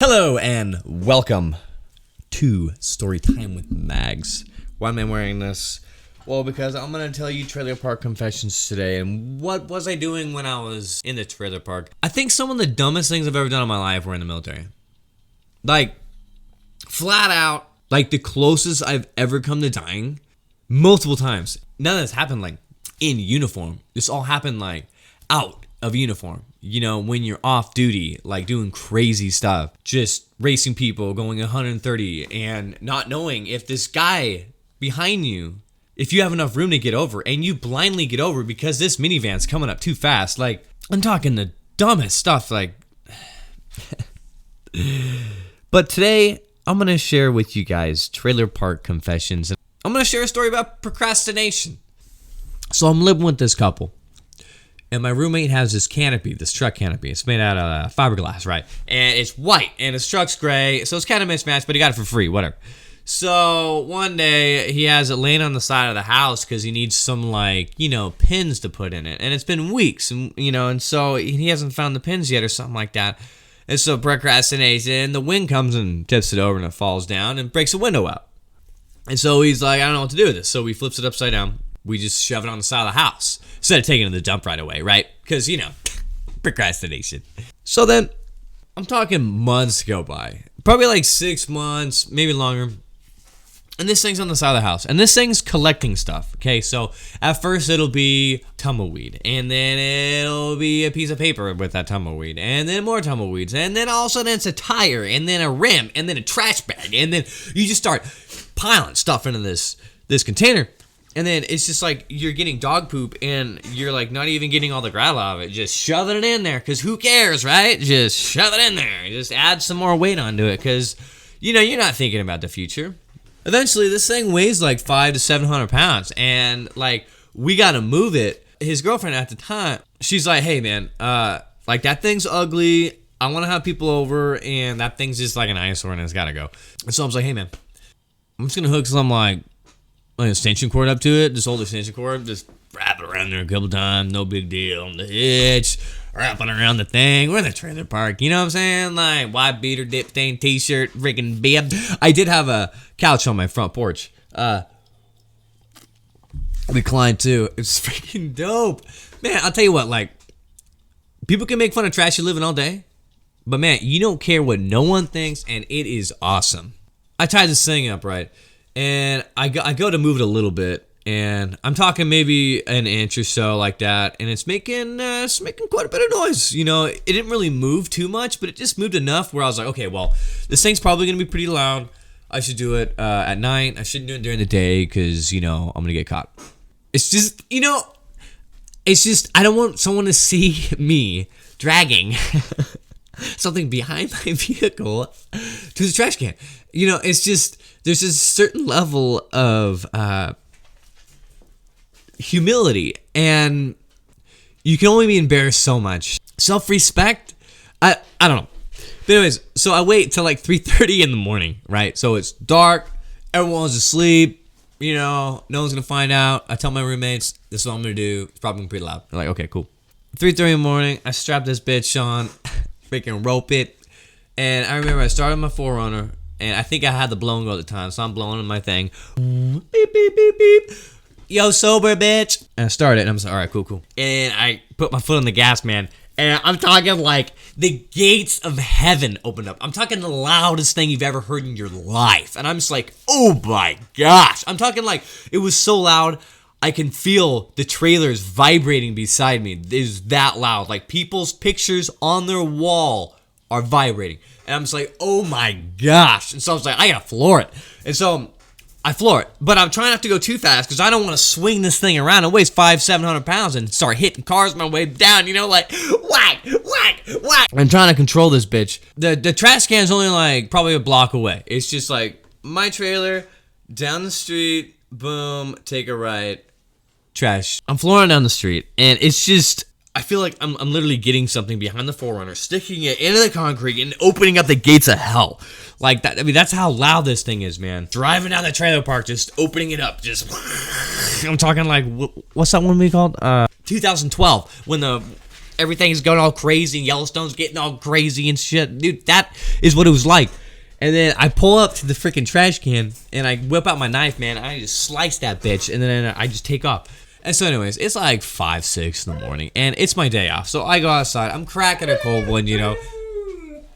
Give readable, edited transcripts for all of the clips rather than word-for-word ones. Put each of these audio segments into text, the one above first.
Hello and welcome to Storytime with Magg'z. Why am I wearing this? Well, because I'm going to tell you trailer park confessions today. And what was I doing when I was in the trailer park? I think some of the dumbest things I've ever done in my life were in the military. Like, flat out, like the closest I've ever come to dying multiple times. None of this happened like in uniform. This all happened like out of uniform. You know, when you're off duty, like doing crazy stuff, just racing people, going 130 and not knowing if this guy behind you, if you have enough room to get over, and you blindly get over because this minivan's coming up too fast. Like, I'm talking the dumbest stuff, like. But today, I'm going to share with you guys trailer park confessions. I'm going to share a story about procrastination. So I'm living with this couple. And my roommate has this canopy, this truck canopy. It's made out of fiberglass, right? And it's white, and his truck's gray, so it's kind of mismatched, but he got it for free, whatever. So one day, he has it laying on the side of the house because he needs some, like, you know, pins to put in it. And it's been weeks, and, you know, and so he hasn't found the pins yet or something like that. And so procrastination, the wind comes and tips it over, and it falls down and breaks the window out. And so he's like, I don't know what to do with this. So he flips it upside down. We just shove it on the side of the house instead of taking it to the dump right away, right? Because, you know, procrastination. So then, I'm talking months go by. Probably like 6 months, maybe longer. And this thing's on the side of the house. And this thing's collecting stuff, okay? So, at first, it'll be tumbleweed. And then it'll be a piece of paper with that tumbleweed. And then more tumbleweeds. And then all of a sudden, it's a tire. And then a rim. And then a trash bag. And then you just start piling stuff into this container. And then it's just like you're getting dog poop and you're like not even getting all the gravel out of it. Just shoving it in there because who cares, right? Just shove it in there. Just add some more weight onto it because, you know, you're not thinking about the future. Eventually, this thing weighs like 500 to 700 pounds. And like we got to move it. His girlfriend at the time, she's like, hey, man, like that thing's ugly. I want to have people over and that thing's just like an eyesore and it's got to go. And so I was like, hey, man, I'm just going to hook some like an extension cord up to it, just hold the extension cord, just wrap it around there a couple times, no big deal. On the hitch, wrapping around the thing. We're in the trailer park, you know what I'm saying? Like, white beater, dip thing, t-shirt, freaking bib. I did have a couch on my front porch. Reclined too. It's freaking dope. Man, I'll tell you what, like, people can make fun of trashy living all day, but man, you don't care what no one thinks, and it is awesome. I tied this thing up, right? And I go to move it a little bit, and I'm talking maybe an inch or so like that, and it's making quite a bit of noise. You know, it didn't really move too much, but it just moved enough where I was like, okay, well, this thing's probably gonna be pretty loud. I should do it at night. I shouldn't do it during the day because, you know, I'm gonna get caught. It's just, you know, I don't want someone to see me dragging something behind my vehicle to the trash can. You know, it's just, there's a certain level of humility, and you can only be embarrassed so much. Self-respect, I don't know. But anyways, so I wait till like 3:30 in the morning, right? So it's dark, everyone's asleep, you know, no one's gonna find out. I tell my roommates, this is what I'm gonna do. It's probably gonna be pretty loud. They're like, okay, cool. 3:30 in the morning, I strap this bitch on, freaking rope it, and I remember I started my 4Runner. And I think I had the blow and go at the time, so I'm blowing in my thing. Beep, beep, beep, beep. Yo, sober, bitch. And I started, and I'm like, all right, cool. And I put my foot on the gas, man. And I'm talking like the gates of heaven opened up. I'm talking the loudest thing you've ever heard in your life. And I'm just like, oh my gosh. I'm talking like it was so loud, I can feel the trailers vibrating beside me. It was that loud. Like people's pictures on their wall are vibrating. And I'm just like, oh my gosh. And so I was like, I gotta floor it. And so I floor it. But I'm trying not to go too fast because I don't want to swing this thing around. It weighs 500-700 pounds and start hitting cars my way down, you know, like whack, whack, whack. I'm trying to control this bitch. The trash can's only like probably a block away. It's just like my trailer, down the street, boom, take a right, trash. I'm flooring down the street, and it's just, I feel like I'm literally getting something behind the 4Runner, sticking it into the concrete and opening up the gates of hell. Like that. I mean, that's how loud this thing is, man. Driving down the trailer park, just opening it up, just. I'm talking like, what's that one we called? 2012, when the everything's going all crazy and Yellowstone's getting all crazy and shit. Dude, that is what it was like. And then I pull up to the freaking trash can and I whip out my knife, man. I just slice that bitch and then I just take off. And so anyways, it's like 5, 6 in the morning and it's my day off. So I go outside. I'm cracking a cold one, you know,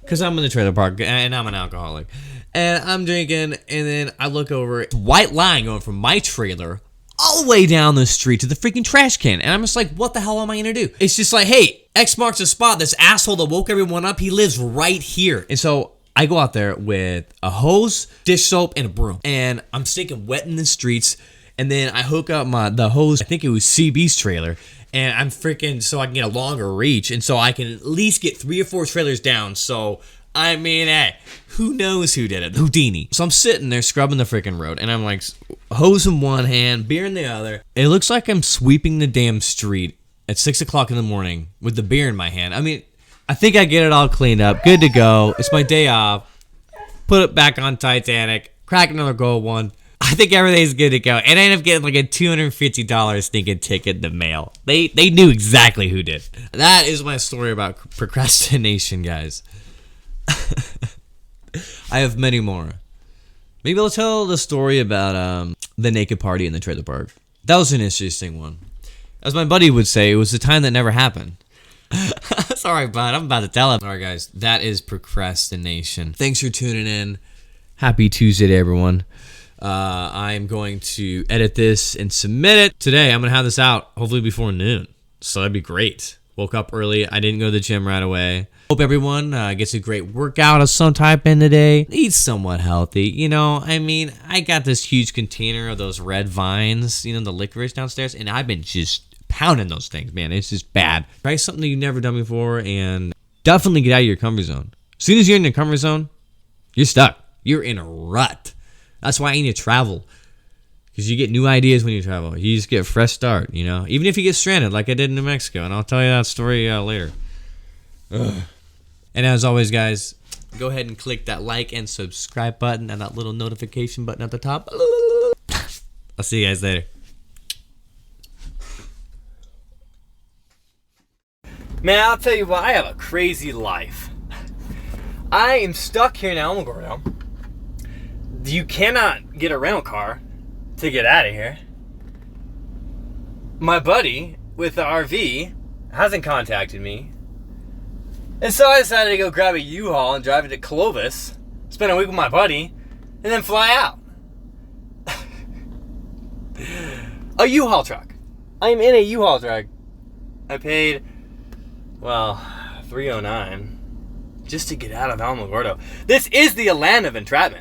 because I'm in the trailer park and I'm an alcoholic. And I'm drinking and then I look over, white line going from my trailer all the way down the street to the freaking trash can. And I'm just like, what the hell am I going to do? It's just like, hey, X marks the spot. This asshole that woke everyone up, he lives right here. And so I go out there with a hose, dish soap, and a broom. And I'm stinking wet in the streets. And then I hook up the hose, I think it was CB's trailer. And I'm freaking, so I can get a longer reach. And so I can at least get 3 or 4 trailers down. So, I mean, hey, who knows who did it? Houdini. So I'm sitting there scrubbing the freaking road. And I'm like, hose in one hand, beer in the other. It looks like I'm sweeping the damn street at 6 o'clock in the morning with the beer in my hand. I mean, I think I get it all cleaned up. Good to go. It's my day off. Put it back on Titanic. Crack another gold one. I think everything's good to go. And I end up getting like a $250 stinking ticket in the mail. They knew exactly who did. That is my story about procrastination, guys. I have many more. Maybe I'll tell the story about the naked party in the trailer park. That was an interesting one. As my buddy would say, it was the time that never happened. Sorry, bud. I'm about to tell him. All right, guys. That is procrastination. Thanks for tuning in. Happy Tuesday to everyone. I'm going to edit this and submit it today. I'm going to have this out hopefully before noon. So that'd be great. Woke up early. I didn't go to the gym right away. Hope everyone gets a great workout of some type in today. Eat somewhat healthy. You know, I mean, I got this huge container of those red vines, you know, the licorice downstairs, and I've been just pounding those things, man. It's just bad. Try something you've never done before and definitely get out of your comfort zone. As soon as you're in your comfort zone, you're stuck. You're in a rut. That's why I need to travel. Because you get new ideas when you travel. You just get a fresh start, you know. Even if you get stranded like I did in New Mexico. And I'll tell you that story later. Ugh. And as always, guys, go ahead and click that like and subscribe button and that little notification button at the top. I'll see you guys later. Man, I'll tell you what, I have a crazy life. I am stuck here in Alamogordo. You cannot get a rental car to get out of here. My buddy with the RV hasn't contacted me. And so I decided to go grab a U-Haul and drive it to Clovis, spend a week with my buddy, and then fly out. A U-Haul truck. I am in a U-Haul truck. I paid, well, $309 just to get out of Alamogordo. This is the land of entrapment.